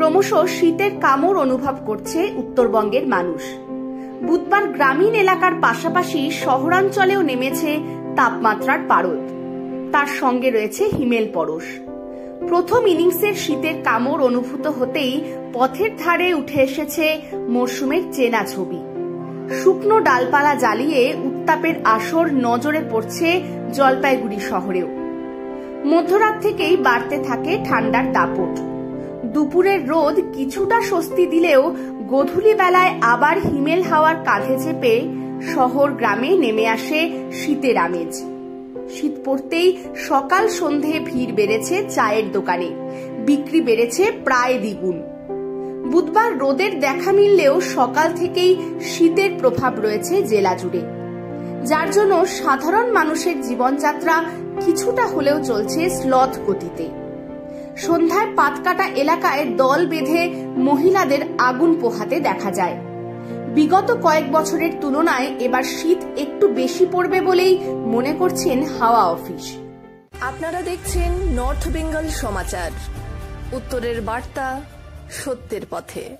ক্রমশ শীতের কামড় অনুভব করছে উত্তরবঙ্গের মানুষ। বুধবার গ্রামীণ এলাকার পাশাপাশি শহরাঞ্চলেও নেমেছে তাপমাত্রার পারদ। তার সঙ্গে রয়েছে হিমেল পরশ। প্রথম ইনিংসের শীতের কামড় অনুভূত হতেই পথের ধারে উঠে এসেছে মরশুমের চেনা ছবি। শুকনো ডালপালা জ্বালিয়ে উত্তাপের আসর নজরে পড়ছে জলপাইগুড়ি শহরেও। মধ্যরাত থেকেই বাড়তে থাকে ঠান্ডার দাপট। দুপুরের রোদ কিছুটা স্বস্তি দিলেও গধূলি বেলায় আবার হিমেল হাওয়ার কাঁধে চেপে শহর গ্রামে নেমে আসে শীতের আমেজ। শীত পড়তেই সকাল সন্ধে ভিড় বেড়েছে চায়ের দোকানে, বিক্রি বেড়েছে প্রায় দ্বিগুণ। বুধবার রোদের দেখা মিললেও সকাল থেকেই শীতের প্রভাব রয়েছে জেলা জুড়ে, যার জন্য সাধারণ মানুষের জীবনযাত্রা কিছুটা হলেও চলছে স্লথ গতিতে। সন্ধ্যায় পাতকাটা এলাকায় দল বেঁধে মহিলাদের আগুন পোহাতে দেখা যায়। বিগত কয়েক বছরের তুলনায় এবার শীত একটু বেশি পড়বে বলেই মনে করছেন হাওয়া অফিস। আপনারা দেখছেন নর্থ বেঙ্গল সমাচার, উত্তরের বার্তা, সত্যের পথে।